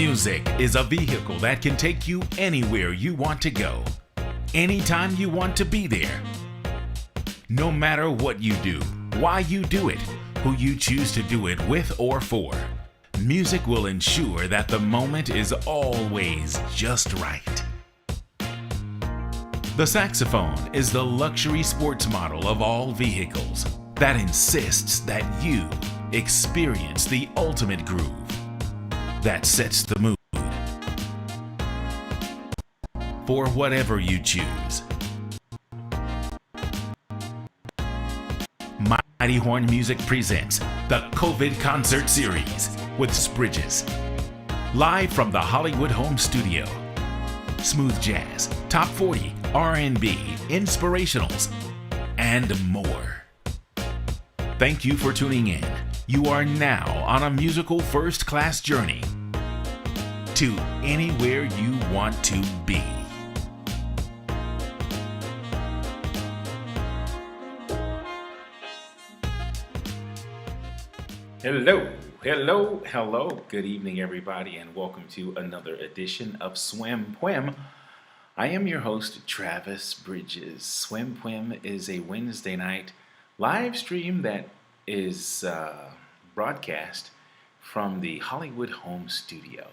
Music is a vehicle that can take you anywhere you want to go, anytime you want to be there. No matter what you do, why you do it, who you choose to do it with or for, music will ensure that the moment is always just right. The saxophone is the luxury sports model of all vehicles that insists that you experience the ultimate groove that sets the mood for whatever you choose. Mighty Horn Music presents the COVID Concert Series with Bridges. Live from the Hollywood Home Studio. Smooth jazz, top 40, R&B, inspirationals, and more. Thank you for tuning in. You are now on a musical first-class journey to anywhere you want to be. Hello. Good evening, everybody, and welcome to another edition of Swym, Pwym. I am your host, Travis Bridges. Swym, Pwym is a Wednesday night live stream that is broadcast from the Hollywood Home Studio.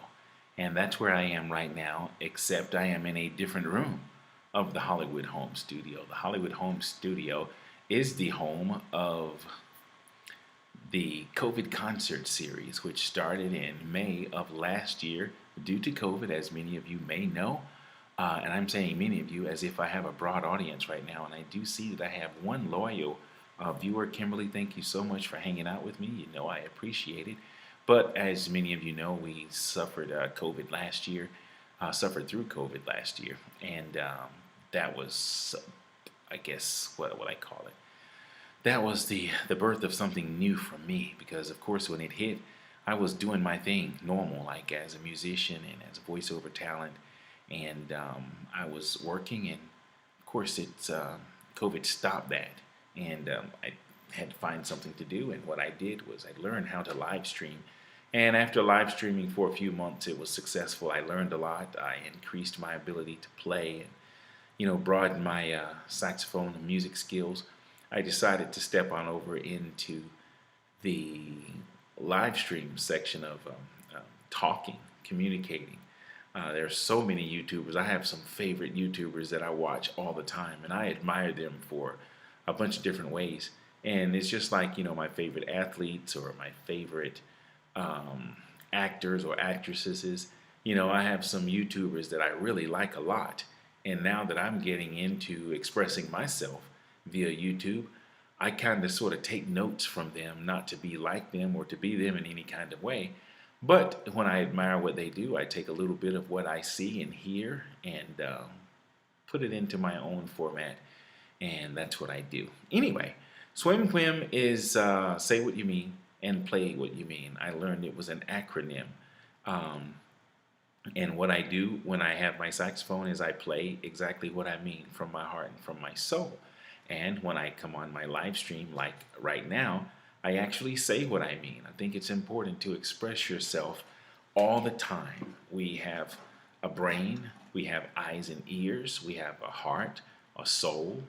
And that's where I am right now, except I am in a different room of the Hollywood Home Studio. The Hollywood Home Studio is the home of the COVID Concert Series, which started in May of last year due to COVID, as many of you may know. And I'm saying many of you as if I have a broad audience right now, and I do see that I have one loyal viewer. Kimberly, thank you so much for hanging out with me. You know I appreciate it. But as many of you know, we suffered COVID last year, suffered through COVID last year, and that was, I guess, what I call it. That was the birth of something new for me, because of course when it hit, I was doing my thing normal, like as a musician and as a voiceover talent, and I was working, and of course it's COVID stopped that. And I had to find something to do, and what I did was I learned how to live stream. And after live streaming for a few months, it was successful. I learned a lot. I increased my ability to play and, broaden my saxophone and music skills. I decided to step on over into the live stream section of talking, communicating. There's so many YouTubers. I have some favorite YouTubers that I watch all the time, and I admire them for a bunch of different ways. And it's just like, my favorite athletes or my favorite actors or actresses. I have some YouTubers that I really like a lot. And now that I'm getting into expressing myself via YouTube, I kind of sort of take notes from them, not to be like them or to be them in any kind of way. But when I admire what they do, I take a little bit of what I see and hear and put it into my own format. And that's what I do. Anyway, Swym, Pwym is say what you mean and play what you mean. I learned it was an acronym. And what I do when I have my saxophone is I play exactly what I mean from my heart and from my soul. And when I come on my live stream, like right now, I actually say what I mean. I think it's important to express yourself all the time. We have a brain, we have eyes and ears, we have a heart, a soul,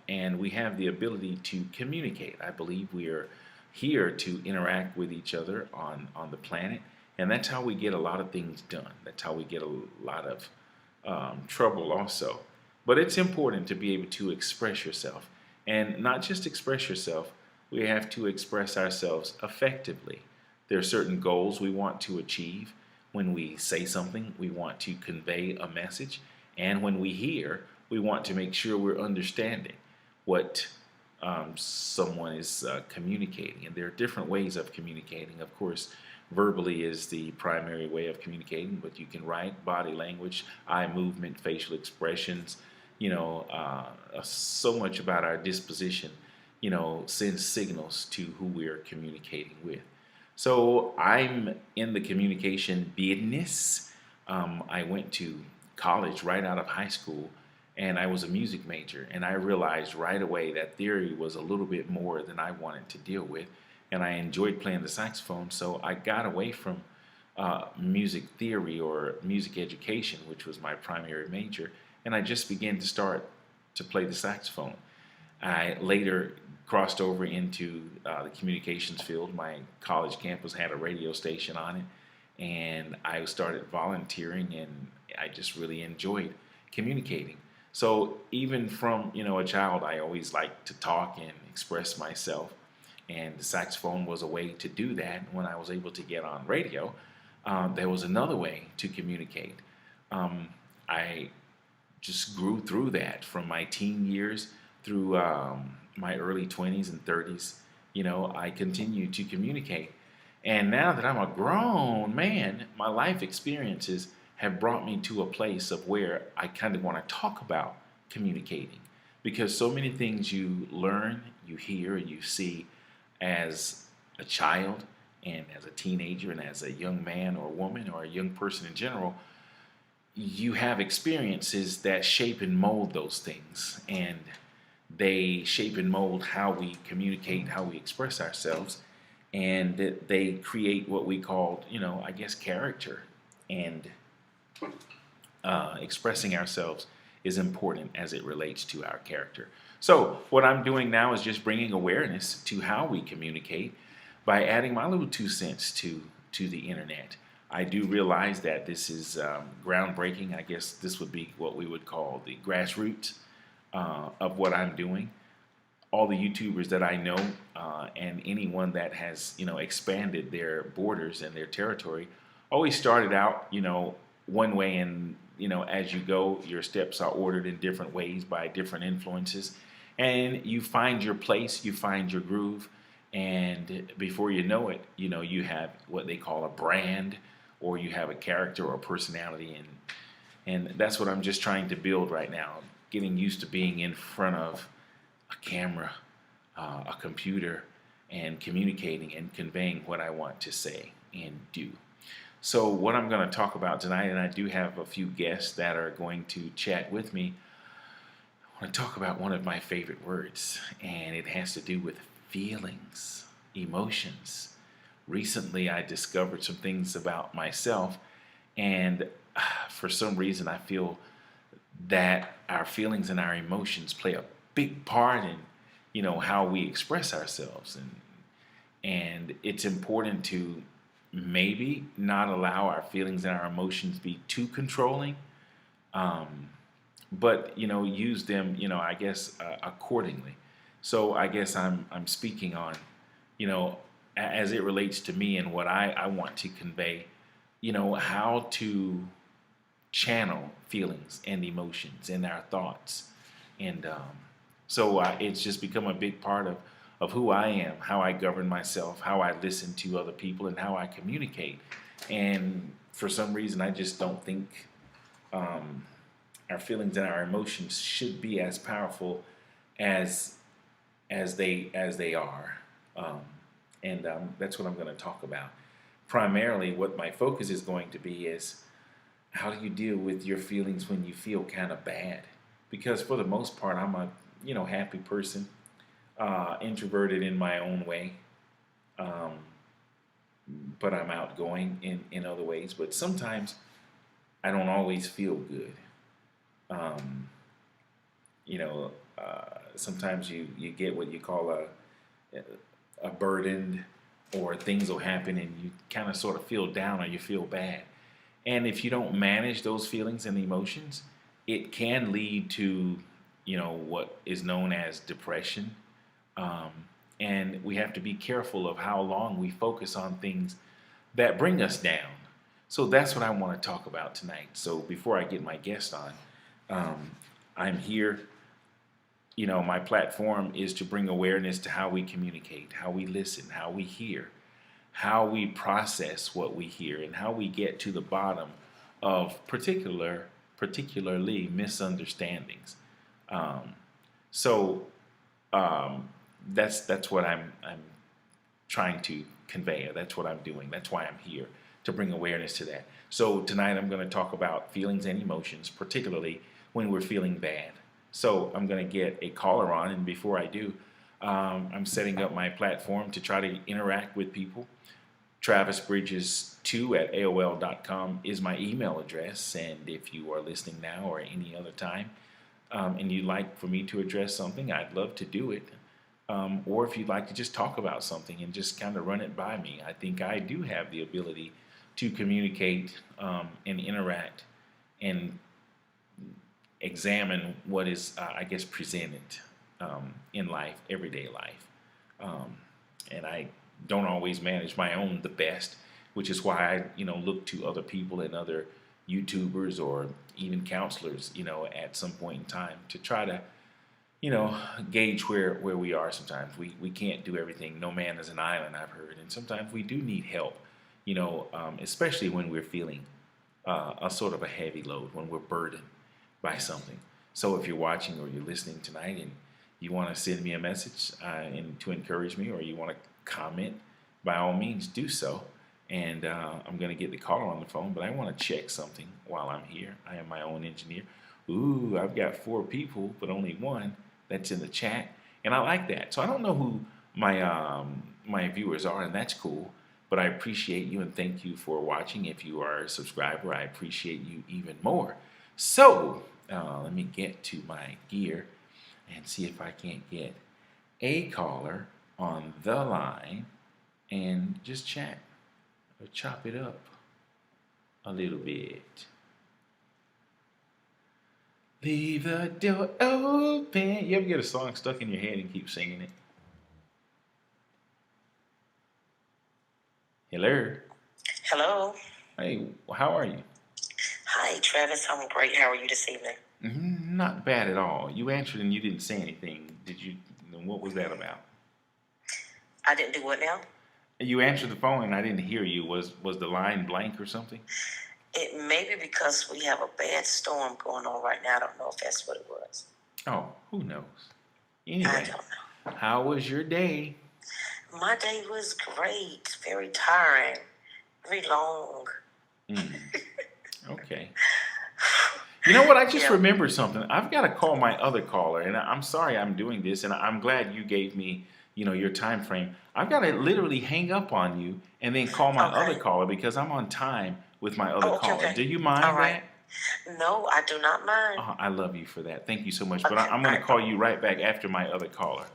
and we have the ability to communicate. I believe we are here to interact with each other on the planet, and that's how we get a lot of things done. That's how we get a lot of trouble also. But it's important to be able to express yourself, and not just express yourself, we have to express ourselves effectively. There are certain goals we want to achieve. When we say something, we want to convey a message, and when we hear, we want to make sure we're understanding what someone is communicating. And there are different ways of communicating. Of course, verbally is the primary way of communicating, but you can write, body language, eye movement, facial expressions, so much about our disposition, sends signals to who we're communicating with. So I'm in the communication business. I went to college right out of high school, and I was a music major, and I realized right away that theory was a little bit more than I wanted to deal with, and I enjoyed playing the saxophone, so I got away from music theory or music education, which was my primary major, and I just began to start to play the saxophone. I later crossed over into the communications field. My college campus had a radio station on it, and I started volunteering, and I just really enjoyed communicating. So even from a child, I always liked to talk and express myself, and the saxophone was a way to do that. When I was able to get on radio, there was another way to communicate. I just grew through that from my teen years through my early 20s and 30s. I continue to communicate. And now that I'm a grown man, my life experiences have brought me to a place of where I kind of want to talk about communicating. Because so many things you learn, you hear, you see as a child and as a teenager and as a young man or woman or a young person in general, you have experiences that shape and mold those things, and they shape and mold how we communicate, how we express ourselves, and they create what we call, I guess, character. And expressing ourselves is important as it relates to our character. So what I'm doing now is just bringing awareness to how we communicate by adding my little 2 cents to the internet. I do realize that this is groundbreaking. I guess this would be what we would call the grassroots of what I'm doing. All the YouTubers that I know and anyone that has expanded their borders and their territory always started out one way, and as you go, your steps are ordered in different ways by different influences, and you find your place, you find your groove, and before you know it, you have what they call a brand, or you have a character or a personality, and that's what I'm just trying to build right now, getting used to being in front of a camera, a computer, and communicating and conveying what I want to say and do. So what I'm going to talk about tonight, and I do have a few guests that are going to chat with me, I want to talk about one of my favorite words, and it has to do with feelings, emotions. Recently, I discovered some things about myself, and for some reason, I feel that our feelings and our emotions play a big part in, how we express ourselves, and it's important to maybe not allow our feelings and our emotions be too controlling, but use them, I guess accordingly. So I guess I'm speaking on, as it relates to me and what I want to convey, how to channel feelings and emotions and our thoughts. And so it's just become a big part of who I am, how I govern myself, how I listen to other people, and how I communicate. And for some reason, I just don't think our feelings and our emotions should be as powerful as they are. And that's what I'm going to talk about. Primarily, what my focus is going to be is how do you deal with your feelings when you feel kind of bad? Because for the most part, I'm a happy person, introverted in my own way, but I'm outgoing in other ways. But sometimes I don't always feel good. Sometimes you get what you call a burden, or things will happen and you kind of sort of feel down or you feel bad. And if you don't manage those feelings and emotions, it can lead to, what is known as depression. And we have to be careful of how long we focus on things that bring us down. So that's what I want to talk about tonight. So before I get my guest on, I'm here. My platform is to bring awareness to how we communicate, how we listen, how we hear, how we process what we hear, and how we get to the bottom of particularly misunderstandings. So that's what I'm trying to convey. That's what I'm doing. That's why I'm here, to bring awareness to that. So tonight I'm going to talk about feelings and emotions, particularly when we're feeling bad. So I'm going to get a caller on, and before I do, I'm setting up my platform to try to interact with people. TravisBridges2 at AOL.com is my email address. And if you are listening now or any other time, and you'd like for me to address something, I'd love to do it. Or if you'd like to just talk about something and just kind of run it by me, I think I do have the ability to communicate and interact and examine what is, I guess, presented in life, everyday life. And I don't always manage my own the best, which is why I, look to other people and other YouTubers or even counselors, at some point in time to try to, gauge where we are sometimes. We can't do everything. No man is an island, I've heard. And sometimes we do need help, especially when we're feeling a sort of a heavy load, when we're burdened by something. So if you're watching or you're listening tonight and you want to send me a message and to encourage me, or you want to comment, by all means do so. And I'm going to get the caller on the phone, but I want to check something while I'm here. I am my own engineer. Ooh, I've got 4 people, but only 1 that's in the chat, and I like that. So I don't know who my viewers are, and that's cool. But I appreciate you and thank you for watching. If you are a subscriber, I appreciate you even more. So let me get to my gear and see if I can't get a caller on the line and just chat or chop it up a little bit. Leave the door open. You ever get a song stuck in your head and keep singing it? Hello. Hello. Hey, how are you? Hi, Travis. I'm great. How are you this evening? Not bad at all. You answered and you didn't say anything. Did you? What was that about? I didn't do what now? You answered the phone and I didn't hear you. Was the line blank or something? It may be because we have a bad storm going on right now. I don't know if that's what it was. Oh, who knows? Anyway, I don't know. How was your day? My day was great. Very tiring. Very long. Okay. You know what? I just remembered something. I've got to call my other caller, and I'm sorry I'm doing this, and I'm glad you gave me, your time frame. I've got to literally hang up on you and then call my other caller because I'm on time with my other caller. Okay. Do you mind that? No, I do not mind. I love you for that. Thank you so much. But I'm going to call you right back after my other caller.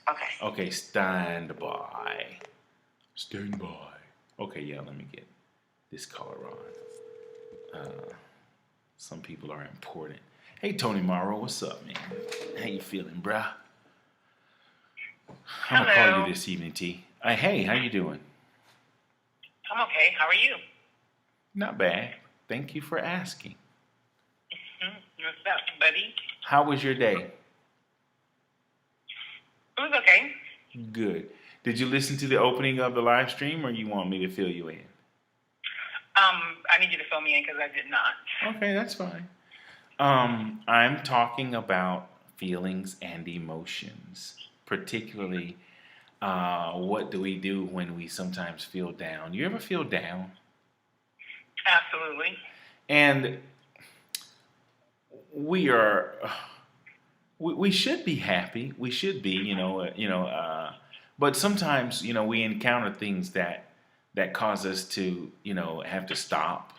Okay. Okay, stand by. Stand by. Okay, yeah, let me get this caller on. Some people are important. Hey, Tony Morrow, what's up, man? How you feeling, bruh? I'm going to call you this evening, T. Hey, how you doing? I'm okay. How are you? Not bad. Thank you for asking. What's up, buddy? How was your day? It was okay. Good. Did you listen to the opening of the live stream, or you want me to fill you in? I need you to fill me in because I did not. Okay, that's fine. I'm talking about feelings and emotions, particularly what do we do when we sometimes feel down? You ever feel down? Absolutely. And we should be happy. We should be, but sometimes, we encounter things that cause us to, have to stop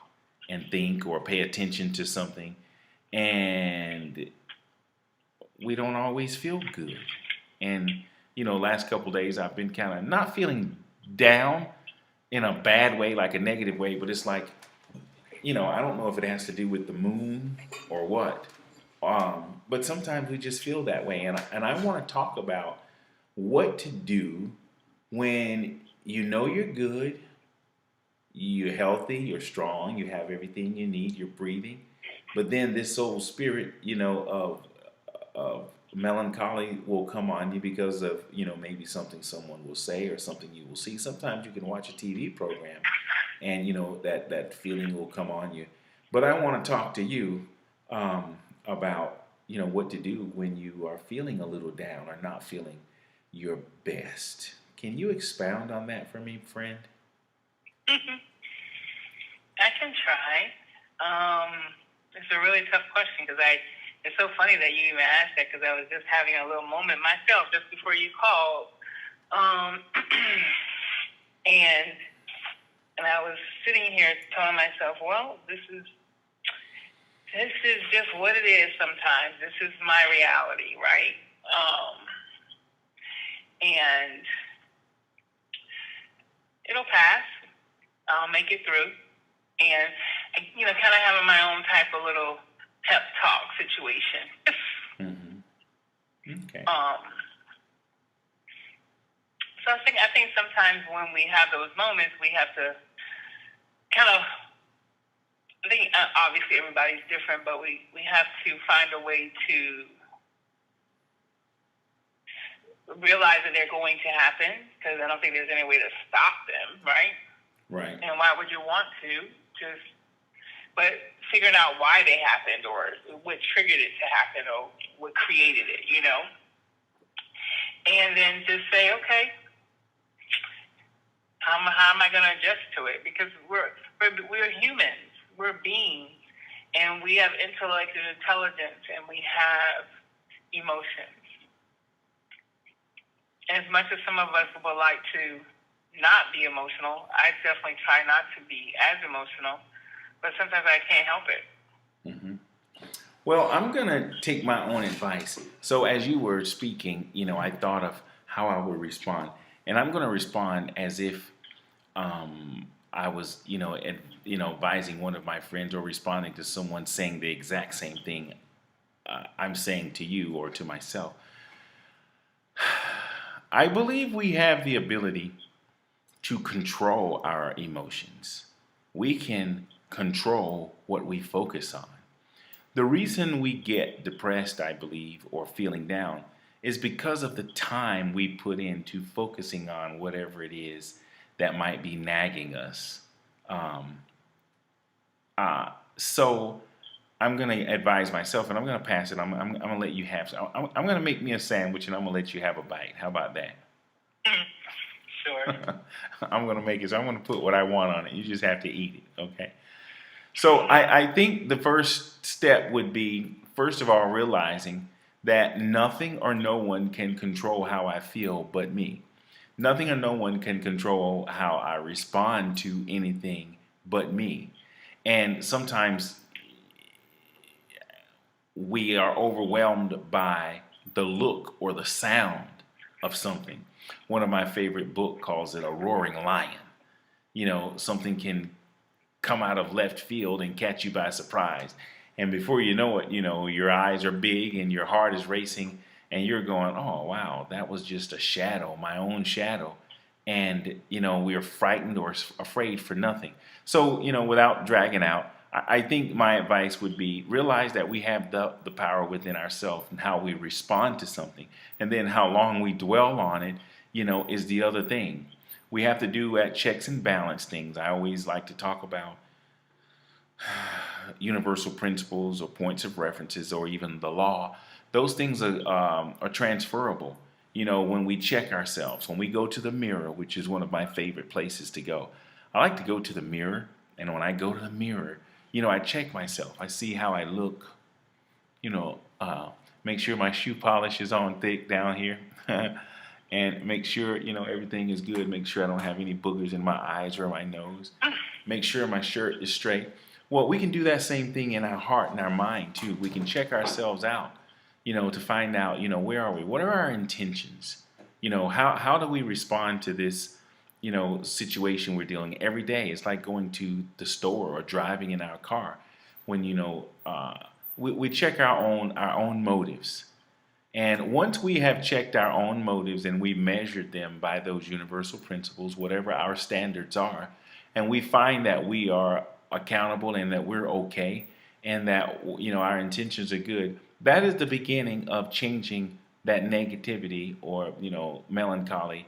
and think or pay attention to something. And we don't always feel good. And, last couple of days I've been kind of not feeling down in a bad way, like a negative way, but it's like, I don't know if it has to do with the moon or what. But sometimes we just feel that way. And I want to talk about what to do when you're good, you're healthy, you're strong, you have everything you need, you're breathing. But then this old spirit, of melancholy will come on you because of, maybe something someone will say or something you will see. Sometimes you can watch a TV program and, that feeling will come on you. But I want to talk to you about, what to do when you are feeling a little down or not feeling your best. Can you expound on that for me, friend? I can try. It's a really tough question because it's so funny that you even asked that because I was just having a little moment myself just before you called. And And I was sitting here telling myself, well, this is just what it is sometimes. This is my reality, right? And it'll pass. I'll make it through. And, kind of having my own type of little pep talk situation. Mm-hmm. Okay. So I think sometimes when we have those moments, we have to kind of, I think obviously everybody's different, but we have to find a way to realize that they're going to happen, because I don't think there's any way to stop them, right? Right. And why would you want to? But figuring out why they happened, or what triggered it to happen, or what created it, And then just say, okay, how am I going to adjust to it? Because we're humans, we're beings, and we have intellect and intelligence, and we have emotions. As much as some of us would like to not be emotional, I definitely try not to be as emotional, but sometimes I can't help it. Mm-hmm. Well, I'm going to take my own advice. So as you were speaking, I thought of how I would respond. And I'm going to respond as if I was, advising one of my friends, or responding to someone saying the exact same thing I'm saying to you or to myself. I believe we have the ability to control our emotions. We can control what we focus on. The reason we get depressed, I believe, or feeling down is because of the time we put into focusing on whatever it is that might be nagging us. So I'm going to advise myself, and I'm going to pass it. I'm going to let you have. I'm going to make me a sandwich, and I'm going to let you have a bite. How about that? Sure. I'm going to make it. So I'm going to put what I want on it. You just have to eat it, okay? So I think the first step would be, first of all, realizing that nothing or no one can control how I feel but me. Nothing or no one can control how I respond to anything but me. And sometimes we are overwhelmed by the look or the sound of something. One of my favorite books calls it a roaring lion. Something can come out of left field and catch you by surprise. And before you know it, your eyes are big and your heart is racing, and you're going, oh, wow, that was just a shadow, my own shadow. And, we're frightened or afraid for nothing. So, without dragging out, I think my advice would be realize that we have the power within ourselves and how we respond to something. And then how long we dwell on it, is the other thing. We have to do checks and balance things. I always like to talk about universal principles or points of references or even the law. Those things are transferable. When we check ourselves, when we go to the mirror, which is one of my favorite places to go. I like to go to the mirror, and when I go to the mirror, I check myself. I see how I look, make sure my shoe polish is on thick down here. And make sure, everything is good. Make sure I don't have any boogers in my eyes or my nose. Make sure my shirt is straight. Well, we can do that same thing in our heart and our mind, too. We can check ourselves out, to find out, where are we? What are our intentions? How do we respond to this, situation we're dealing every day? It's like going to the store or driving in our car. When, we check our own motives. And once we have checked our own motives and we measured them by those universal principles, whatever our standards are, and we find that we are accountable and that we're okay and that, our intentions are good, that is the beginning of changing that negativity or, melancholy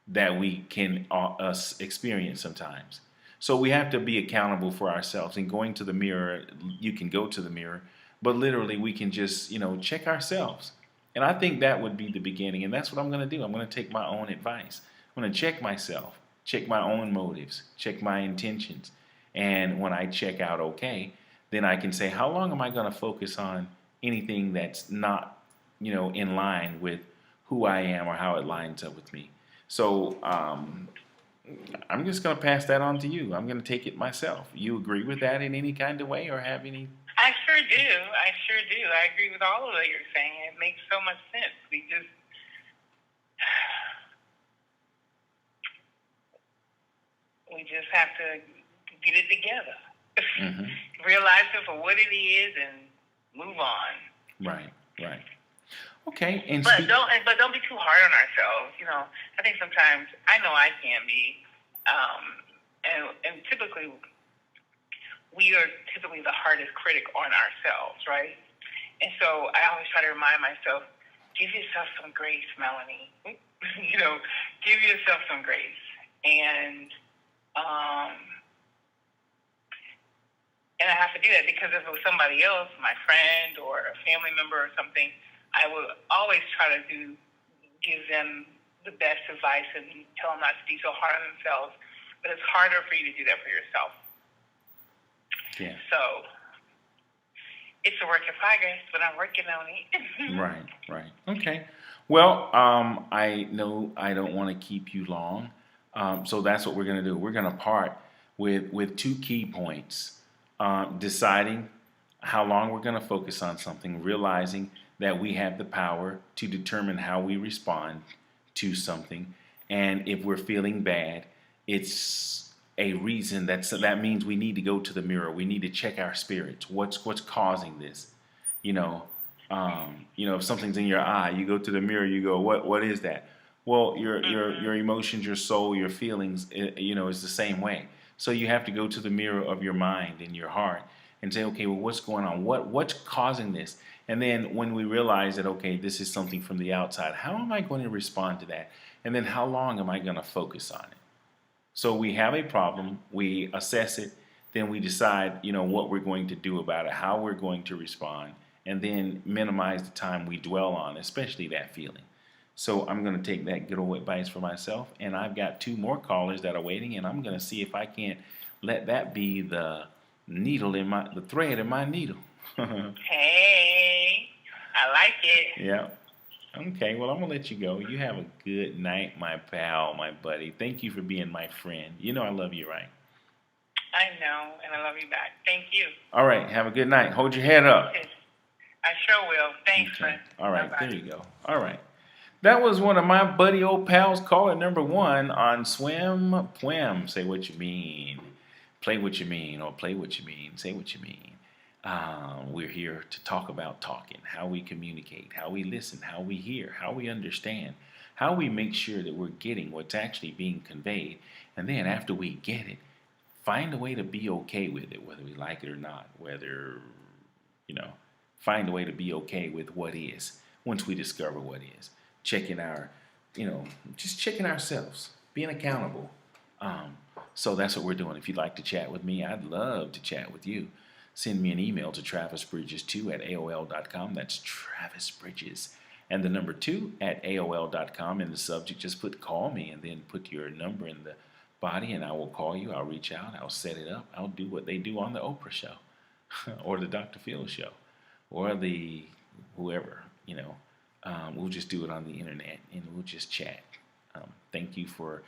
that we can us experience sometimes. So we have to be accountable for ourselves. And going to the mirror, you can go to the mirror, but literally we can just, check ourselves. And I think that would be the beginning. And that's what I'm going to do. I'm going to take my own advice. I'm going to check myself, check my own motives, check my intentions. And when I check out okay, then I can say, how long am I going to focus on anything that's not, in line with who I am or how it lines up with me? So I'm just going to pass that on to you. I'm going to take it myself. You agree with that in any kind of way or have any? I sure do. I sure do. I agree with all of what you're saying. It makes so much sense. We just have to get it together. Mm-hmm. Realize it for what it is and move on. Right. Okay. But don't be too hard on ourselves. I think sometimes I know I can be, and typically we are the hardest critic on ourselves, right? And so I always try to remind myself, give yourself some grace, Melanie. Give yourself some grace, and I have to do that because if it was somebody else, my friend or a family member or something, I would always try to give them the best advice and tell them not to be so hard on themselves. But it's harder for you to do that for yourself. Yeah. So it's a work in progress, but I'm working on it. Right. Okay. Well, I know I don't want to keep you long, so that's what we're going to do. We're going to part with 2 key points: deciding how long we're going to focus on something, realizing that we have the power to determine how we respond to something, and if we're feeling bad, it's a reason that means we need to go to the mirror. We need to check our spirits. What's causing this? If something's in your eye, you go to the mirror. You go, what is that? Well, your emotions, your soul, your feelings, is the same way. So you have to go to the mirror of your mind and your heart and say, okay, well, what's going on? What's causing this? And then when we realize that, okay, this is something from the outside, how am I going to respond to that? And then how long am I going to focus on it? So we have a problem, we assess it, then we decide, what we're going to do about it, how we're going to respond, and then minimize the time we dwell on, especially that feeling. So I'm going to take that good old advice for myself, and I've got 2 more callers that are waiting, and I'm going to see if I can't let that be the thread in my needle. Hey, I like it. Yeah. Okay, well, I'm going to let you go. You have a good night, my pal, my buddy. Thank you for being my friend. You know I love you, right? I know, and I love you back. Thank you. All right, have a good night. Hold your head up. I sure will. Thanks, Okay. friend. All right, Bye-bye. there you go. All right. That was one of my buddy old pals, caller number 1 on Swym, Pwym. Say what you mean. Play what you mean, or play what you mean. Say what you mean. We're here to talk about talking, how we communicate, how we listen, how we hear, how we understand, how we make sure that we're getting what's actually being conveyed. And then after we get it, find a way to be okay with it, whether we like it or not, find a way to be okay with what is once we discover what is. Checking just checking ourselves, being accountable. So that's what we're doing. If you'd like to chat with me, I'd love to chat with you. Send me an email to travisbridges2@aol.com. That's Travis Bridges. And the number 2 at AOL.com. In the subject, just put call me and then put your number in the body and I will call you. I'll reach out. I'll set it up. I'll do what they do on the Oprah show or the Dr. Phil show or the whoever, we'll just do it on the internet and we'll just chat. Thank you for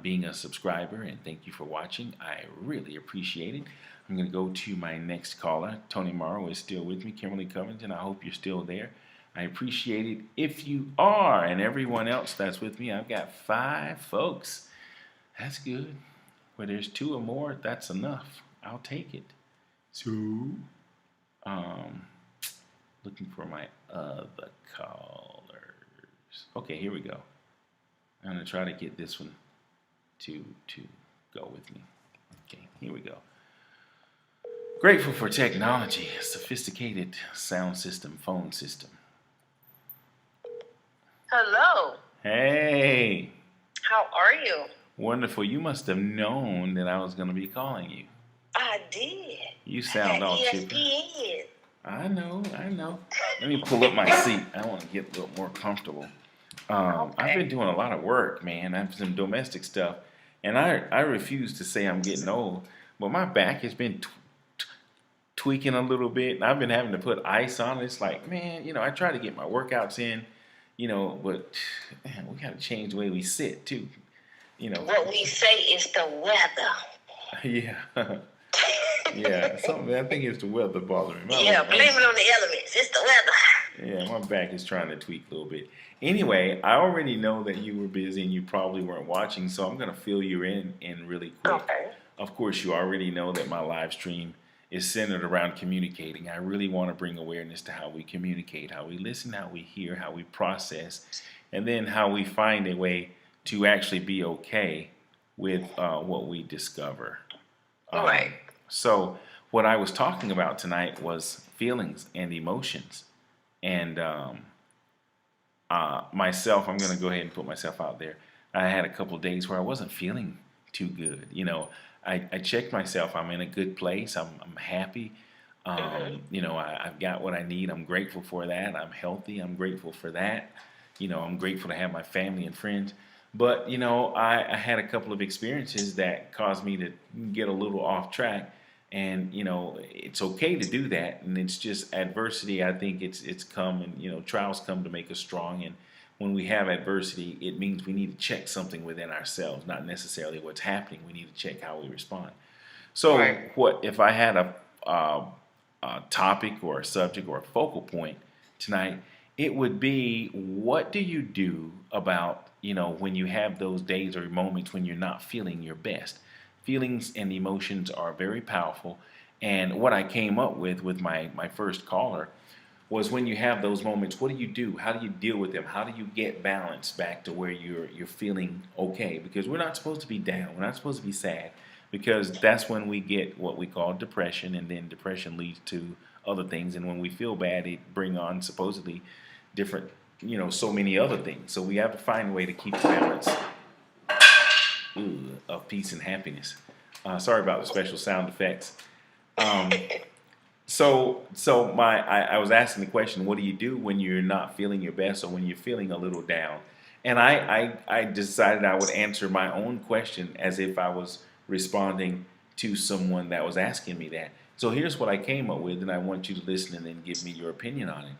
being a subscriber and thank you for watching. I really appreciate it. I'm going to go to my next caller. Tony Morrow is still with me. Kimberly Covington, I hope you're still there. I appreciate it if you are. And everyone else that's with me, I've got 5 folks. That's good. Where there's 2 or more, that's enough. I'll take it. So, looking for my other callers. Okay, here we go. I'm going to try to get this one to go with me. Okay, here we go. Grateful for technology, sophisticated sound system, phone system. Hello. Hey. How are you? Wonderful. You must have known that I was going to be calling you. I did. You sound all chipper. ESPN. I know. Let me pull up my seat. I want to get a little more comfortable. Okay. I've been doing a lot of work, man. I have some domestic stuff. And I refuse to say I'm getting old. But my back has been tweaking a little bit. And I've been having to put ice on it. It's like, man, I try to get my workouts in, but man, we got to change the way we sit, too. What we say is the weather. Yeah. Yeah, something. I think it's the weather bothering me. Yeah, blame it on the elements. It's the weather. Yeah, my back is trying to tweak a little bit. Anyway, I already know that you were busy and you probably weren't watching, so I'm going to fill you in really quick. Okay. Of course, you already know that my live stream is centered around communicating. I really want to bring awareness to how we communicate, how we listen, how we hear, how we process, and then how we find a way to actually be okay with what we discover. Right. So, what I was talking about tonight was feelings and emotions. And myself, I'm going to go ahead and put myself out there. I had a couple of days where I wasn't feeling too good. I checked myself. I'm in a good place. I'm happy. I've got what I need. I'm grateful for that. I'm healthy. I'm grateful for that. I'm grateful to have my family and friends. But, I had a couple of experiences that caused me to get a little off track. And, it's okay to do that. And it's just adversity. I think it's come and, trials come to make us strong. And when we have adversity, it means we need to check something within ourselves, not necessarily what's happening. We need to check how we respond. So Right. what if I had a topic or a subject or a focal point tonight, it would be, what do you do about, when you have those days or moments when you're not feeling your best? Feelings and emotions are very powerful. And what I came up with my first caller was, when you have those moments, what do you do? How do you deal with them? How do you get balance back to where you're feeling okay? Because we're not supposed to be down. We're not supposed to be sad, because that's when we get what we call depression, and then depression leads to other things. And when we feel bad, it bring on supposedly different, so many other things. So we have to find a way to keep the balance of peace and happiness. Sorry about the special sound effects. I was asking the question, what do you do when you're not feeling your best, or when you're feeling a little down? And I decided I would answer my own question as if I was responding to someone that was asking me that. So here's what I came up with, and I want you to listen and then give me your opinion on it.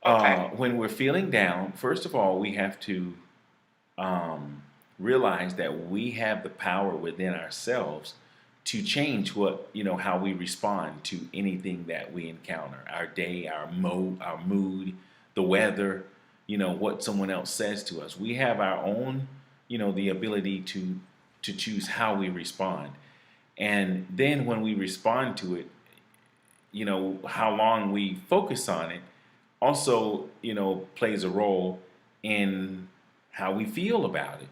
Okay. When we're feeling down, first of all, we have to realize that we have the power within ourselves to change how we respond to anything that we encounter. Our day, our mood, the weather, what someone else says to us. We have our own, the ability to choose how we respond. And then when we respond to it, how long we focus on it also, plays a role in how we feel about it.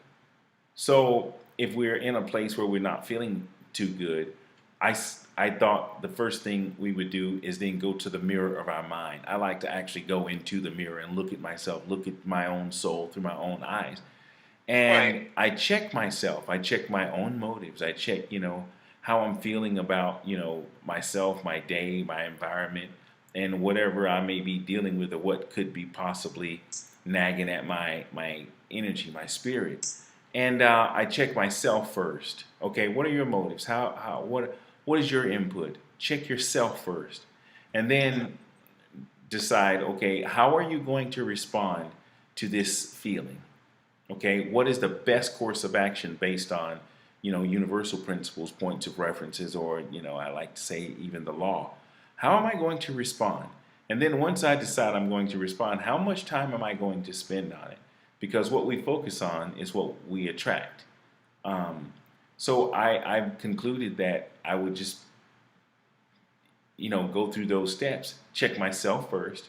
So if we're in a place where we're not feeling too good, I thought the first thing we would do is then go to the mirror of our mind. I like to actually go into the mirror and look at myself, look at my own soul through my own eyes. And Right. I check myself. I check my own motives. I check, how I'm feeling about, myself, my day, my environment, and whatever I may be dealing with, or what could be possibly nagging at my energy, my spirit. And I check myself first. Okay, what are your motives? What is your input? Check yourself first, and then decide. Okay, how are you going to respond to this feeling? Okay, what is the best course of action based on, universal principles, points of references, or, I like to say even the law. How am I going to respond? And then once I decide I'm going to respond, how much time am I going to spend on it? Because what we focus on is what we attract. So I've concluded that I would just, go through those steps, check myself first,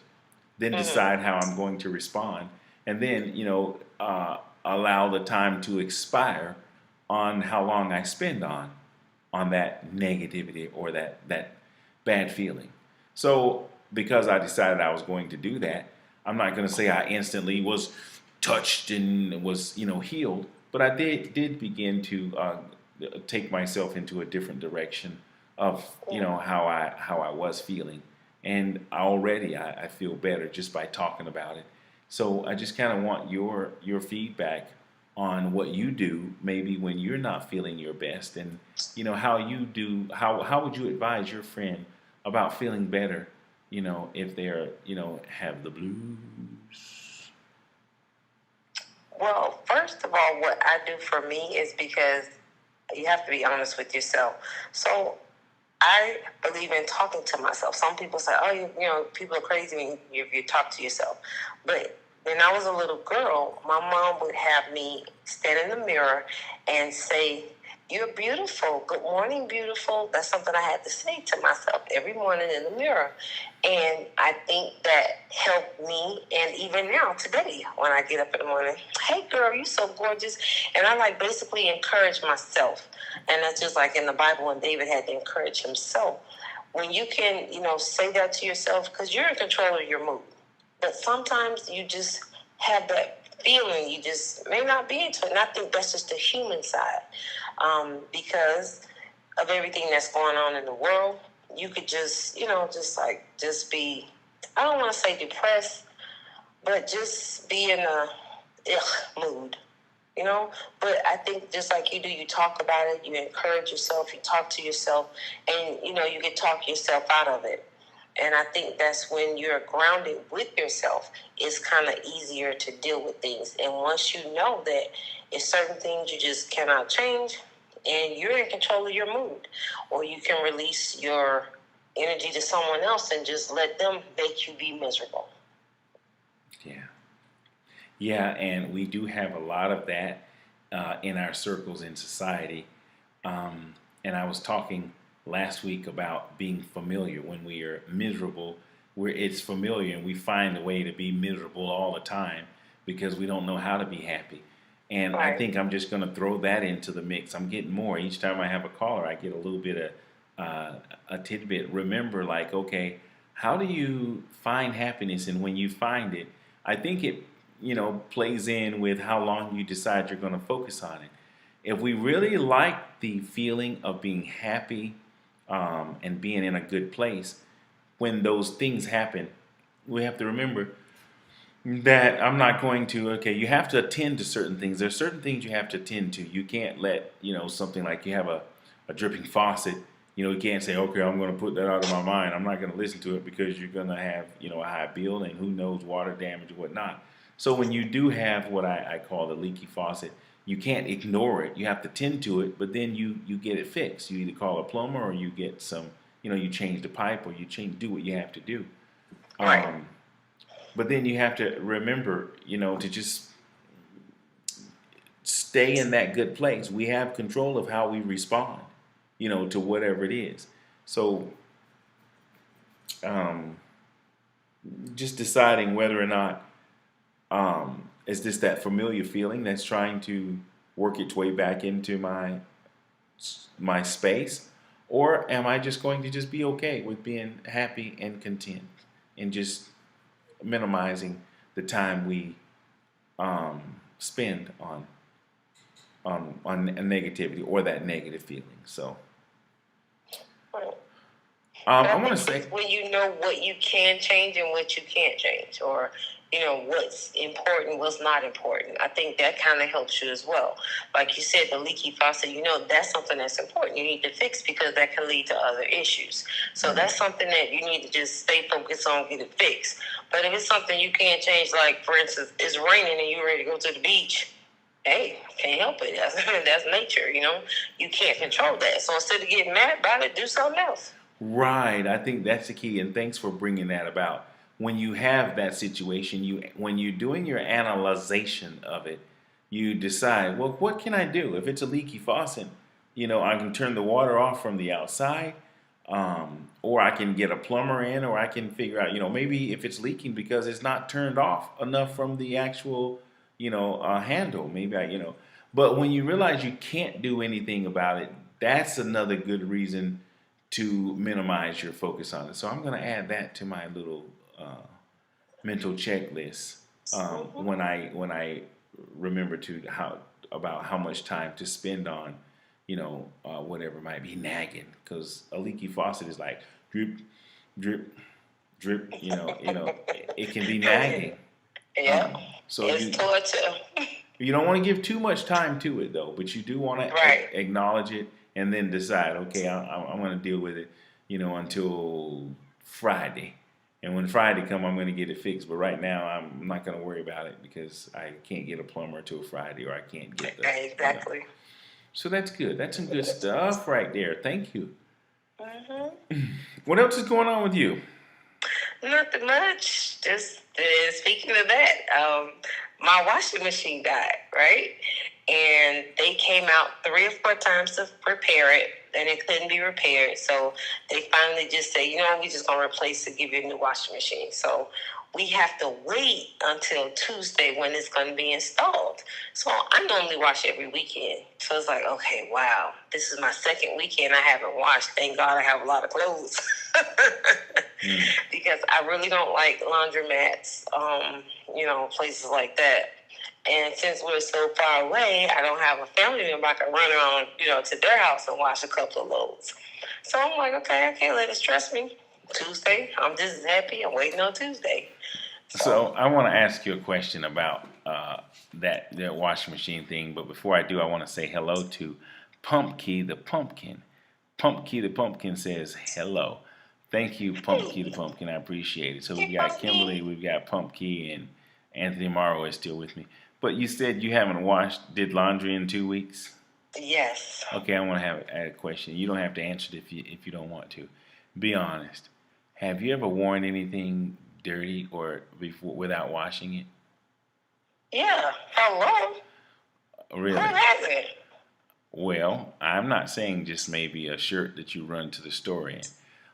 then decide how I'm going to respond, and then, allow the time to expire on how long I spend on that negativity or that bad feeling. So because I decided I was going to do that, I'm not going to say I instantly was touched and was healed, but I did begin to take myself into a different direction of how I was feeling, and already I feel better just by talking about it. So I just kind of want your feedback on what you do maybe when you're not feeling your best, and how you do, how would you advise your friend about feeling better, if they're have the blues. Well, first of all, what I do for me is because you have to be honest with yourself. So I believe in talking to myself. Some people say, "Oh, people are crazy when you talk to yourself." But when I was a little girl, my mom would have me stand in the mirror and say, "You're beautiful. Good morning, beautiful." That's something I had to say to myself every morning in the mirror. And I think that helped me. And even now, today, when I get up in the morning, "Hey, girl, you so gorgeous." And I basically encourage myself. And that's just like in the Bible when David had to encourage himself. When you can, say that to yourself, because you're in control of your mood. But sometimes you just have that feeling you just may not be into it. And I think that's just the human side. Because of everything that's going on in the world, you could just, just be, I don't want to say depressed, but just be in a mood. But I think just like you do, you talk about it, you encourage yourself, you talk to yourself, and you can talk yourself out of it. And I think that's when you're grounded with yourself, it's kind of easier to deal with things. And once you know that it's certain things you just cannot change, and you're in control of your mood, or you can release your energy to someone else and just let them make you be miserable. Yeah. Yeah, and we do have a lot of that in our circles in society. And I was talking last week about being familiar. When we are miserable, it's familiar, and we find a way to be miserable all the time because we don't know how to be happy. And I Right. think I'm just going to throw that into the mix. I'm getting more. Each time I have a caller, I get a little bit of a tidbit. Remember, like, okay, how do you find happiness? And when you find it, I think it, plays in with how long you decide you're going to focus on it. If we really like the feeling of being happy and being in a good place, when those things happen, we have to remember that I'm not going to, okay, you have to attend to certain things. There's certain things you have to attend to. You can't let, something like you have a dripping faucet, you can't say, okay, I'm going to put that out of my mind. I'm not going to listen to it because you're going to have, a high bill and who knows, water damage or whatnot. So when you do have what I call the leaky faucet, you can't ignore it. You have to tend to it, but then you get it fixed. You either call a plumber or you get some, you change the pipe or do what you have to do. Right. But then you have to remember, to just stay in that good place. We have control of how we respond, to whatever it is. So, just deciding whether or not is this that familiar feeling that's trying to work its way back into my space, or am I just going to just be okay with being happy and content and just minimizing the time we spend on negativity or that negative feeling. So Right. I I want to think say, it's when you know what you can change and what you can't change, or what's important, what's not important. I think that kind of helps you as well. Like you said, the leaky faucet, that's something that's important. You need to fix because that can lead to other issues. So that's something that you need to just stay focused on, get it fixed. But if it's something you can't change, like for instance, it's raining and you're ready to go to the beach. Hey, can't help it. That's nature, You can't control that. So instead of getting mad about it, do something else. right, I think that's the key, and thanks for bringing that about. When you have that situation, when you're doing your analyzation of it, you decide, well, what can I do? If it's a leaky faucet, I can turn the water off from the outside, or I can get a plumber in, or I can figure out, maybe if it's leaking because it's not turned off enough from the actual, handle. Maybe but when you realize you can't do anything about it, that's another good reason to minimize your focus on it. So I'm going to add that to my little mental checklist when I remember about how much time to spend on whatever might be nagging, because a leaky faucet is like drip, drip, drip. It can be nagging. Yeah. So It's torture. you don't want to give too much time to it though, but you do want to Right. acknowledge it and then decide, okay, I'm going to deal with it, until Friday, And when Friday come, I'm going to get it fixed. But right now, I'm not going to worry about it because I can't get a plumber till Friday, or I can't get the Exactly. So that's good. That's some good stuff right there. Thank you. Mm-hmm. What else is going on with you? Nothing much. Just speaking of that, my washing machine died, right? And they came out 3 or 4 times to repair it, and it couldn't be repaired. So they finally just say, we're just gonna replace it, give you a new washing machine. So we have to wait until Tuesday when it's going to be installed. So I normally wash every weekend. So it's like, okay, wow, this is my second weekend I haven't washed. Thank God I have a lot of clothes. Because I really don't like laundromats, places like that. And since we're so far away, I don't have a family member I can run around, to their house and wash a couple of loads. So I'm like, okay, I can't let it stress me. Tuesday, I'm just as happy. I'm waiting on Tuesday. So I want to ask you a question about that washing machine thing. But before I do, I want to say hello to Pumpkin the Pumpkin. Pumpkin the Pumpkin says hello. Thank you, Pumpkin the Pumpkin. I appreciate it. So we've got Kimberly, we've got Pumpkin, and Anthony Morrow is still with me. But you said you haven't did laundry in 2 weeks? Yes. Okay, I want to add a question. You don't have to answer it if you don't want to. Be honest. Have you ever worn anything dirty or without washing it? Yeah. Hello. Really? Who hasn't? Well, I'm not saying just maybe a shirt that you run to the store in.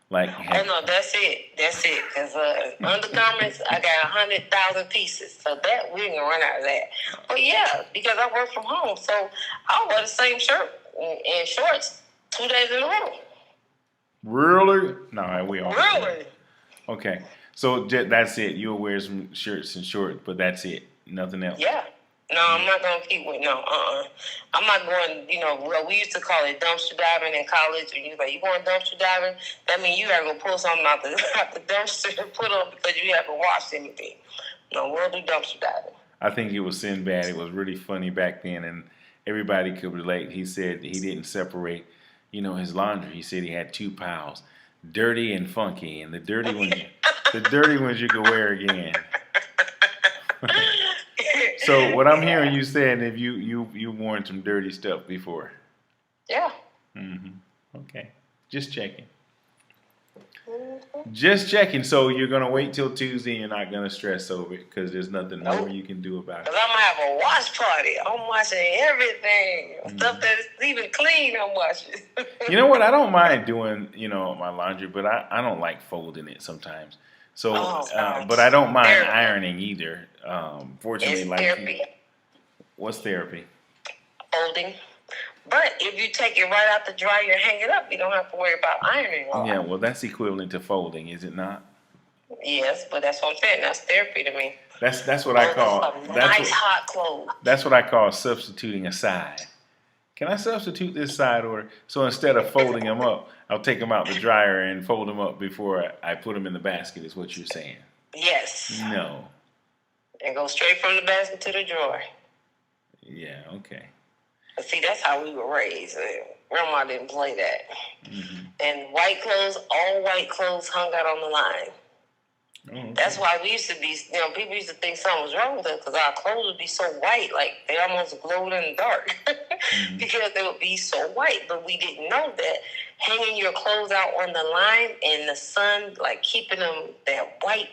Oh no, that's it. Because undergarments, I got 100,000 pieces, so that we ain't gonna run out of that. But yeah, because I work from home, so I wear the same shirt and shorts 2 days in a row. Really? No, we all. Really? Okay, so that's it. You'll wear some shirts and shorts, but that's it. Nothing else. Yeah. No, I'm not going to keep with, no, I'm not going, well, we used to call it dumpster diving in college. And you going dumpster diving? That means you got to go pull something out the dumpster and put on because you haven't washed anything. No, we'll do dumpster diving. I think it was Sinbad. It was really funny back then, and everybody could relate. He said he didn't separate, his laundry. He said he had 2 piles, dirty and funky, and the dirty ones you could wear again. So what I'm hearing you saying, if you worn some dirty stuff before. Yeah. Okay. Just checking. Just checking. So you're gonna wait till Tuesday and you're not gonna stress over it because there's nothing more you can do about it. Because I'm gonna have a wash party. I'm washing everything. Stuff that's even clean, I'm washing. You know what? I don't mind doing, my laundry, but I don't like folding it sometimes. So, but I don't mind ironing either. Fortunately, it's like therapy. What's therapy? Folding. But if you take it right out the dryer and hang it up, you don't have to worry about ironing. Yeah, well, that's equivalent to folding, is it not? Yes, but that's what I'm saying. That's therapy to me. That's what I call hot clothes. That's what I call substituting a side. Can I substitute this side order? So instead of folding them up, I'll take them out the dryer and fold them up before I put them in the basket, is what you're saying. Yes. No. And go straight from the basket to the drawer. Yeah, okay. But see, that's how we were raised. Grandma didn't play that. And all white clothes hung out on the line. Oh, okay. That's why we used to be, people used to think something was wrong with us because our clothes would be so white, like they almost glowed in the dark because they would be so white. But we didn't know that hanging your clothes out on the line in the sun, like keeping them that white,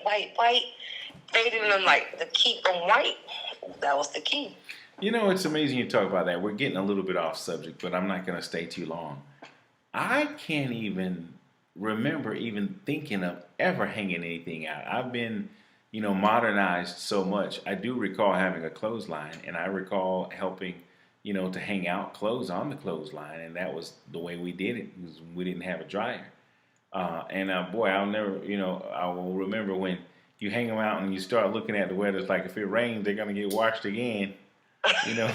fading them like to keep them white, that was the key. It's amazing you talk about that. We're getting a little bit off subject, but I'm not going to stay too long. I can't even remember even thinking of ever hanging anything out. I've been, modernized so much. I do recall having a clothesline, and I recall helping, to hang out clothes on the clothesline, and that was the way we did it. Because we didn't have a dryer. Boy, I'll never, I will remember when you hang them out and you start looking at the weather. It's like if it rains, they're gonna get washed again. And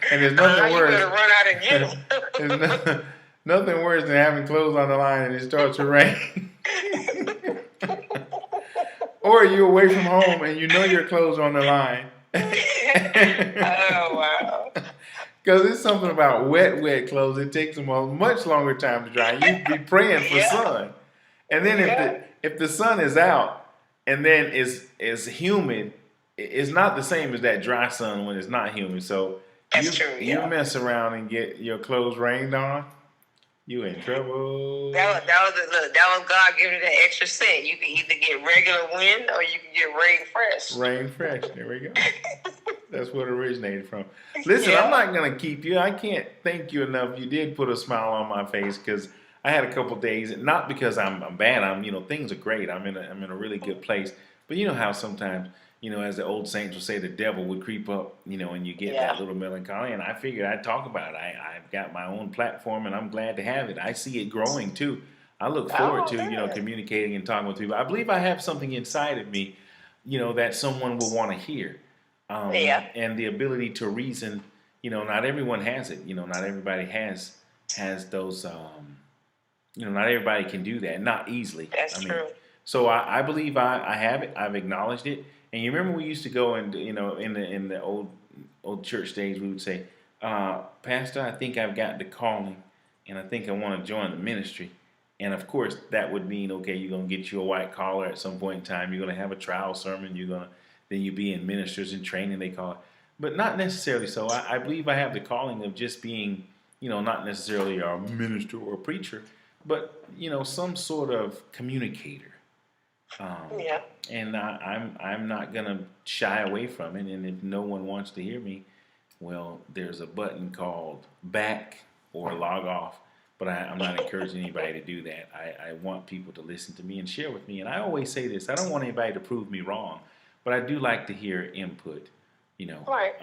there's nothing worse. You better run out and get them. Nothing worse than having clothes on the line and it starts to rain. Or you're away from home and your clothes are on the line. Oh, wow. Because it's something about wet clothes. It takes them a much longer time to dry. You'd be praying for sun. And then if the sun is out and then is humid, it's not the same as that dry sun when it's not humid. So That's true. you Yeah. mess around and get your clothes rained on, you in trouble. That was God giving you that extra cent. You can either get regular wind or you can get rain fresh. Rain fresh. There we go. That's what it originated from. Listen, Yeah. I'm not gonna keep you. I can't thank you enough. You did put a smile on my face because I had a couple days. Not because I'm bad. Things are great. I'm in a really good place. But you know how sometimes, as the old saints would say, the devil would creep up, and you get that little melancholy. And I figured I'd talk about it. I've got my own platform, and I'm glad to have it. I see it growing too. I look forward to communicating and talking with people. I believe I have something inside of me, that someone will want to hear. And the ability to reason, not everyone has it. Not everybody has those. Not everybody can do that. Not easily. That's true. So I believe I have it. I've acknowledged it. And you remember we used to go and in the old church days we would say, Pastor, I think I've got the calling, and I think I want to join the ministry. And of course that would mean, okay, you're gonna get you a white collar at some point in time. You're gonna have a trial sermon. Then you be in ministers in training, they call it. But not necessarily so. I believe I have the calling of just being, not necessarily a minister or a preacher, but, some sort of communicator. And I'm not going to shy away from it. And if no one wants to hear me, well, there's a button called back or log off. But I'm not encouraging anybody to do that. I want people to listen to me and share with me. And I always say this, I don't want anybody to prove me wrong. But I do like to hear input, Right.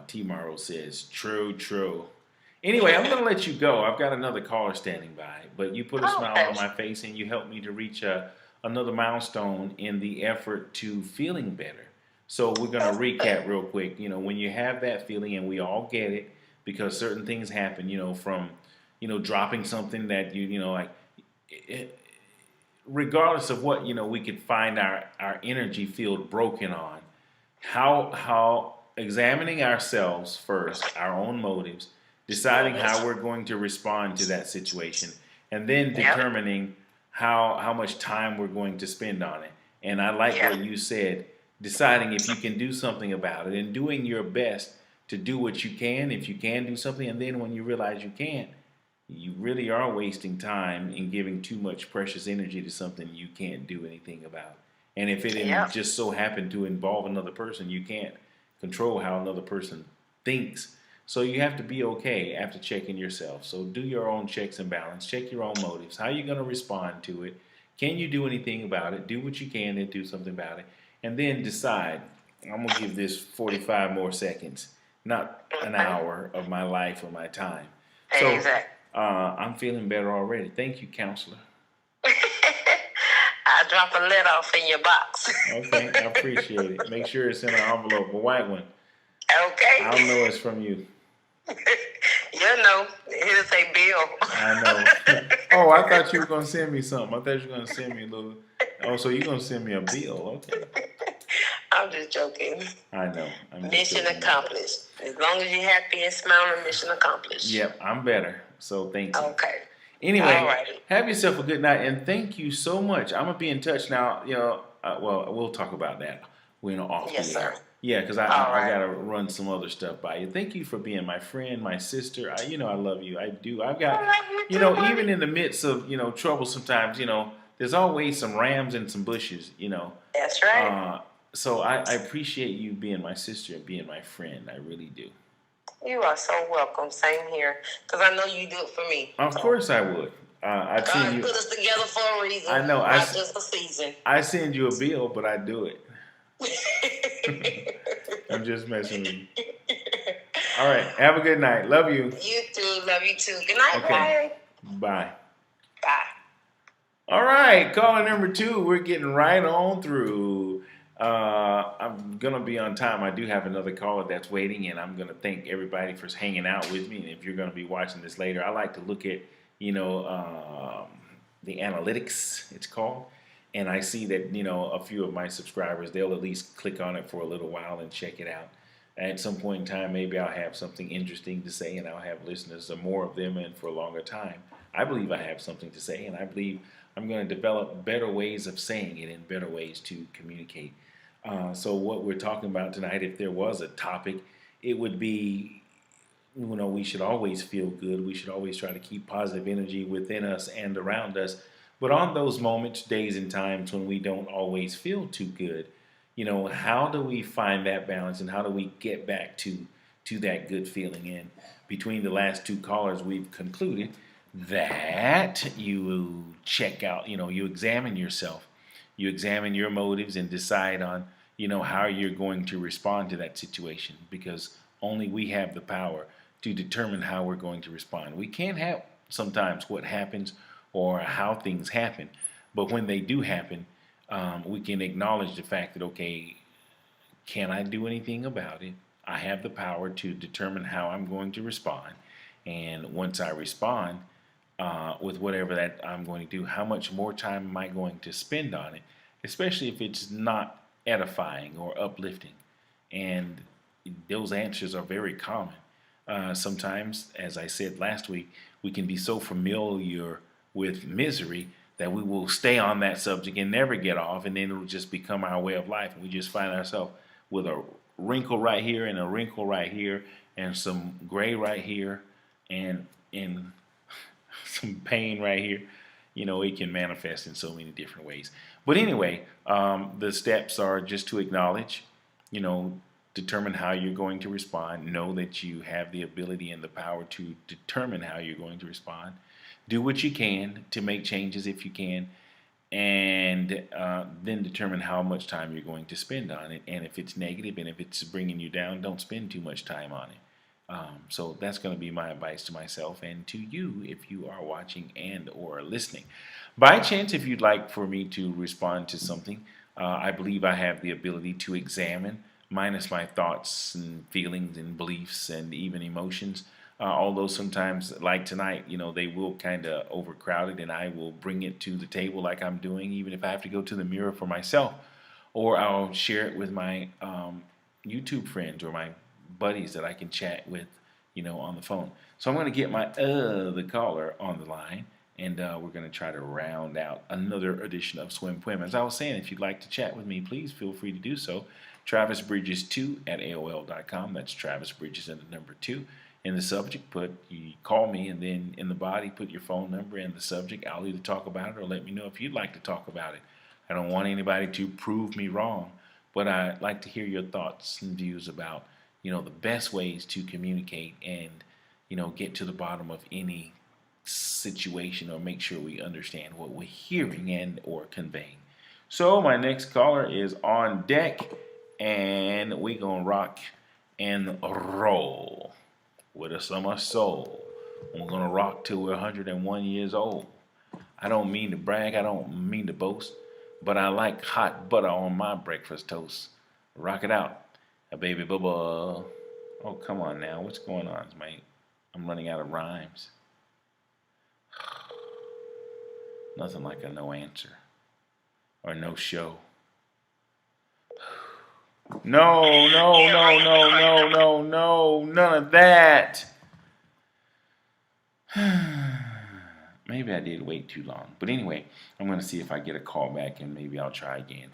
T. Morrow says, true. Anyway, I'm going to let you go. I've got another caller standing by. But you put a smile on my face and you helped me to reach another milestone in the effort to feeling better. So we're going to recap real quick. When you have that feeling, and we all get it, because certain things happen, from, dropping something that regardless of what we could find our energy field broken on, how examining ourselves first, our own motives, deciding how we're going to respond to that situation, and then determining how much time we're going to spend on it. And I like what you said, deciding if you can do something about it and doing your best to do what you can, if you can do something, and then when you realize you can't, you really are wasting time in giving too much precious energy to something you can't do anything about. And if it just so happened to involve another person, you can't control how another person thinks. So you have to be okay after checking yourself. So do your own checks and balance. Check your own motives. How are you going to respond to it? Can you do anything about it? Do what you can and do something about it. And then decide, I'm going to give this 45 more seconds, not an hour of my life or my time. So Exactly. I'm feeling better already. Thank you, counselor. I'll drop a letter off in your box. Okay, I appreciate it. Make sure it's in an envelope, a white one. Okay. I'll know it's from you. You'll know. It'll say Bill. I know. Oh, I thought you were going to send me something. I thought you were going to send me a little. Oh, so you're going to send me a bill. Okay. I'm just joking. I know. Mission accomplished. As long as you're happy and smiling, mission accomplished. Yep, I'm better. So thank you. Okay. Anyway, Alrighty. Have yourself a good night, and thank you so much. I'm going to be in touch now. We'll talk about that when off the air. Yes, sir. Yeah, because I Alright. got to run some other stuff by you. Thank you for being my friend, my sister. I love you. I do. I've got, I love you too, even in the midst of, trouble sometimes, there's always some rams and some bushes, That's right. So I appreciate you being my sister and being my friend. I really do. You are so welcome. Same here. Because I know you do it for me. Of course I would. I've seen God you. put us together for a reason. I know. Not just a season. I send you a bill, but I do it. I'm just messing with you. All right. Have a good night. Love you. You too. Love you too. Good night, Okay. Brian. Bye. Bye. All right. Caller number 2. We're getting right on through. I'm going to be on time. I do have another caller that's waiting, and I'm going to thank everybody for hanging out with me. And if you're going to be watching this later, I like to look at, the analytics, it's called. And I see that, a few of my subscribers, they'll at least click on it for a little while and check it out. At some point in time, maybe I'll have something interesting to say, and I'll have listeners, or more of them, and for a longer time. I believe I have something to say, and I believe I'm going to develop better ways of saying it and better ways to communicate. So what we're talking about tonight, if there was a topic, it would be, we should always feel good. We should always try to keep positive energy within us and around us. But on those moments, days, and times when we don't always feel too good, how do we find that balance and how do we get back to that good feeling? And between the last two callers, we've concluded that you check out, you examine yourself, you examine your motives and decide on, how you're going to respond to that situation, because only we have the power to determine how we're going to respond. We can't have sometimes what happens or how things happen, but when they do happen, we can acknowledge the fact that, okay, can I do anything about it? I have the power to determine how I'm going to respond. And once I respond with whatever that I'm going to do, how much more time am I going to spend on it, especially if it's not edifying or uplifting? And those answers are very common. Sometimes, as I said last week, we can be so familiar with misery that we will stay on that subject and never get off, and then it will just become our way of life. And we just find ourselves with a wrinkle right here and a wrinkle right here and some gray right here and some pain right here. It can manifest in so many different ways. But anyway, the steps are just to acknowledge, determine how you're going to respond. Know that you have the ability and the power to determine how you're going to respond. Do what you can to make changes if you can, and then determine how much time you're going to spend on it. And if it's negative and if it's bringing you down, don't spend too much time on it. So that's going to be my advice to myself and to you if you are watching and or listening. By chance, if you'd like for me to respond to something, I believe I have the ability to examine, minus my thoughts and feelings and beliefs and even emotions. Although sometimes, like tonight, they will kind of overcrowd it, and I will bring it to the table like I'm doing, even if I have to go to the mirror for myself, or I'll share it with my YouTube friends or my buddies that I can chat with, on the phone. So I'm going to get my the caller on the line, and we're going to try to round out another edition of Swym Pwym. As I was saying, if you'd like to chat with me, please feel free to do so. TravisBridges2 at AOL.com. That's Travis Bridges and the number 2. In the subject, you call me, and then in the body, put your phone number and the subject. I'll either talk about it or let me know if you'd like to talk about it. I don't want anybody to prove me wrong, but I'd like to hear your thoughts and views about, the best ways to communicate and, get to the bottom of any situation or make sure we understand what we're hearing and or conveying. So my next caller is on deck, and we're going to rock and roll with a summer soul. We're going to rock till we're 101 years old. I don't mean to brag, I don't mean to boast, but I like hot butter on my breakfast toast. Rock it out, a baby bubba. Oh, come on now, what's going on, mate? I'm running out of rhymes. Nothing like a no answer or no show. No, none of that. Maybe I did wait too long. But anyway, I'm going to see if I get a call back and maybe I'll try again.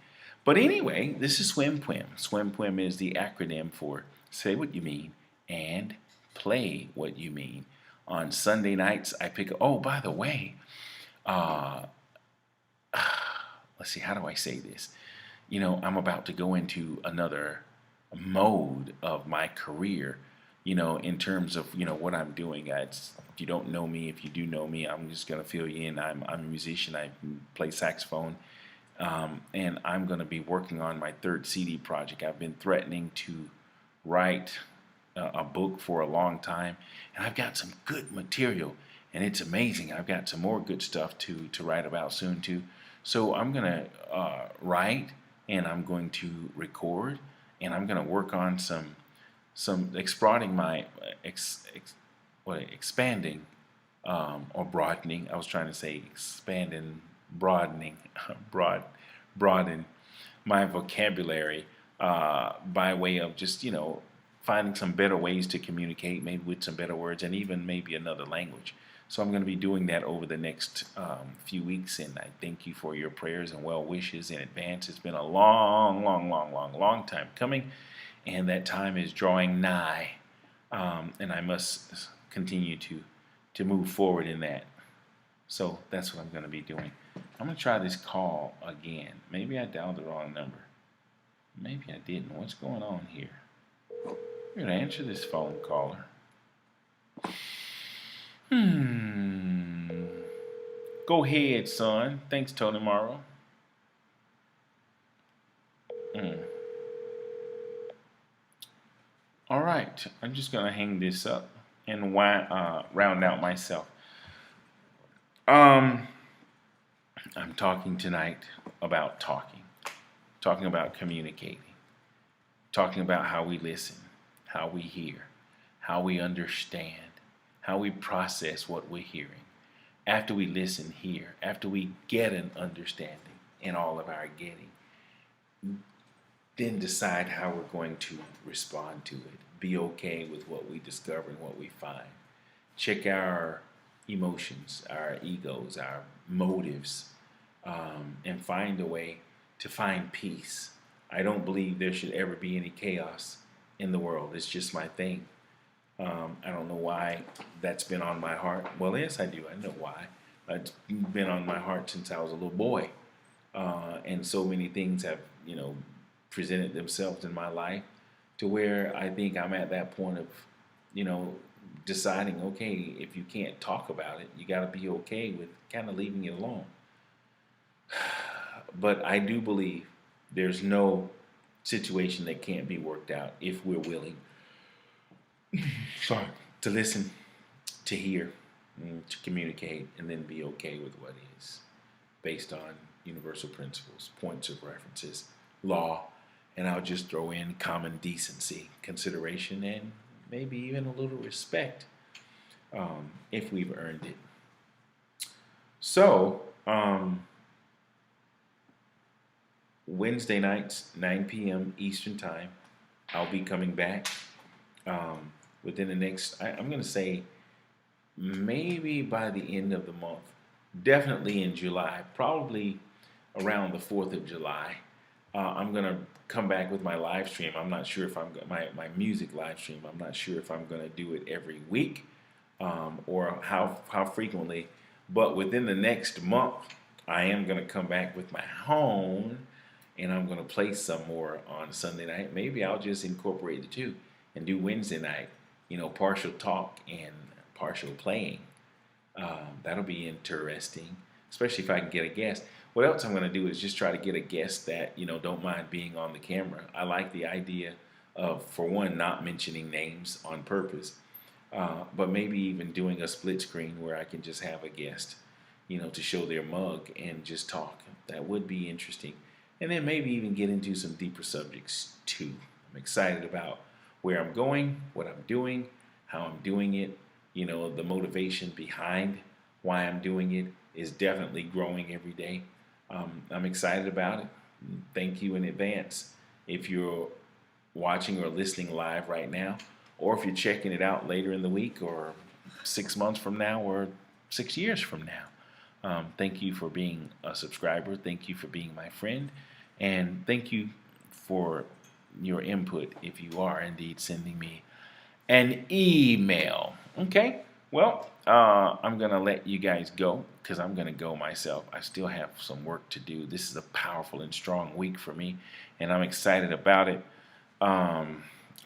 But anyway, this is Swym Pwym. Swym Pwym is the acronym for Say What You Mean and Play What You Mean. On Sunday nights, I pick... Oh, by the way, let's see, how do I say this? I'm about to go into another mode of my career, in terms of, what I'm doing. If you don't know me, if you do know me, I'm just going to fill you in. I'm a musician. I play saxophone, and I'm going to be working on my third CD project. I've been threatening to write a book for a long time, and I've got some good material, and it's amazing. I've got some more good stuff to write about soon, too. So I'm going to write, and I'm going to record, and I'm going to work on some exploring my expanding or broadening. I was trying to say expanding, broadening, broaden my vocabulary by way of just finding some better ways to communicate, maybe with some better words, and even maybe another language. So I'm going to be doing that over the next few weeks, and I thank you for your prayers and well wishes in advance. It's been a long time coming, and that time is drawing nigh, and I must continue to move forward in that. So that's what I'm going to be doing. I'm going to try this call again. Maybe I dialed the wrong number. Maybe I didn't. What's going on here? I'm going to answer this phone caller. Go ahead, son. Thanks, Tony Morrow. All right. I'm just going to hang this up and round out myself. I'm talking tonight about talking about communicating, talking about how we listen, how we hear, how we understand, how we process what we're hearing. After we listen, hear, after we get an understanding in all of our getting, then decide how we're going to respond to it. Be okay with what we discover and what we find. Check our emotions, our egos, our motives, and find a way to find peace. I don't believe there should ever be any chaos in the world. It's just my thing. I don't know why that's been on my heart. Well, yes, I do. I know why. It's been on my heart since I was a little boy. And so many things have, presented themselves in my life to where I think I'm at that point of, deciding, okay, if you can't talk about it, you got to be okay with kind of leaving it alone. But I do believe there's no situation that can't be worked out if we're willing to listen, to hear, to communicate, and then be okay with what is based on universal principles, points of references, law, and I'll just throw in common decency, consideration, and maybe even a little respect if we've earned it. So, Wednesday nights, 9 p.m. Eastern Time, I'll be coming back within the next, I'm going to say, maybe by the end of the month. Definitely in July, probably around the 4th of July. I'm going to come back with my live stream. I'm not sure if my music live stream. I'm not sure if I'm going to do it every week or how frequently. But within the next month, I am going to come back with my own, and I'm going to play some more on Sunday night. Maybe I'll just incorporate the two and do Wednesday night, partial talk and partial playing. That'll be interesting, especially if I can get a guest. What else I'm going to do is just try to get a guest that, don't mind being on the camera. I like the idea of, for one, not mentioning names on purpose, but maybe even doing a split screen where I can just have a guest, to show their mug and just talk. That would be interesting. And then maybe even get into some deeper subjects too. I'm excited about where I'm going, what I'm doing, how I'm doing it. The motivation behind why I'm doing it is definitely growing every day. I'm excited about it. Thank you in advance if you're watching or listening live right now, or if you're checking it out later in the week or 6 months from now or 6 years from now. Thank you for being a subscriber. Thank you for being my friend. And thank you for your input if you are indeed sending me an email. Okay? Well, I'm going to let you guys go because I'm going to go myself. I still have some work to do. This is a powerful and strong week for me, and I'm excited about it.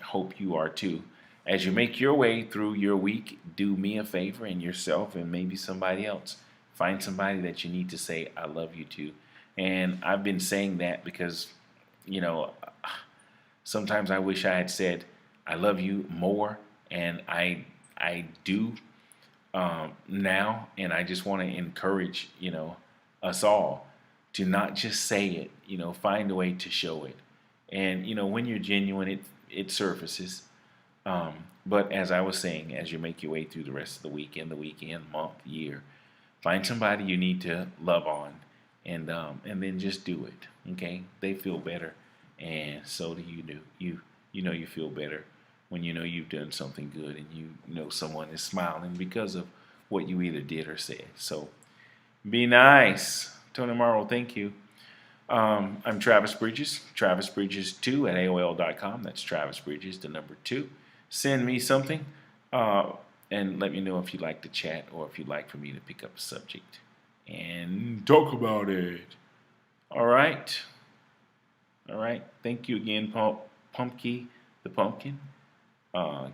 Hope you are too. As you make your way through your week, do me a favor and yourself and maybe somebody else. Find somebody that you need to say, I love you to. And I've been saying that because, sometimes I wish I had said, I love you more, and I do now, and I just want to encourage, us all to not just say it, find a way to show it. And, when you're genuine, it surfaces. But as I was saying, as you make your way through the rest of the weekend, month, year, find somebody you need to love on, and then just do it. Okay? They feel better, and so do you. You feel better when you've done something good, and someone is smiling because of what you either did or said. So be nice. Tony Morrow, thank you. I'm Travis Bridges, Travis Bridges 2 at AOL.com. That's Travis Bridges, the number 2. Send me something and let me know if you'd like to chat or if you'd like for me to pick up a subject and talk about it. All right. All right. Thank you again, Pumpkin, the Pumpkin.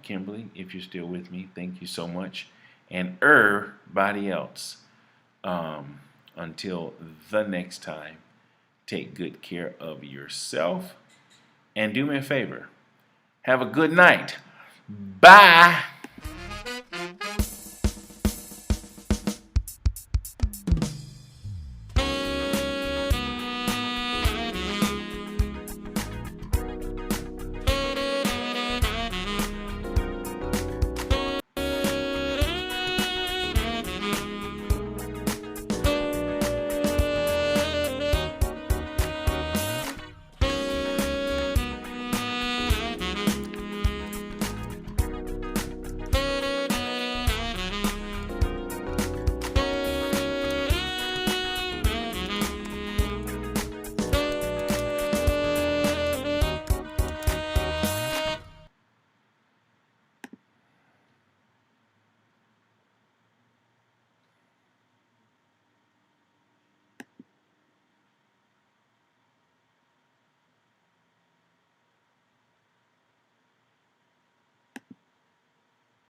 Kimberly, if you're still with me, thank you so much. And everybody else, until the next time, take good care of yourself and do me a favor. Have a good night. Bye.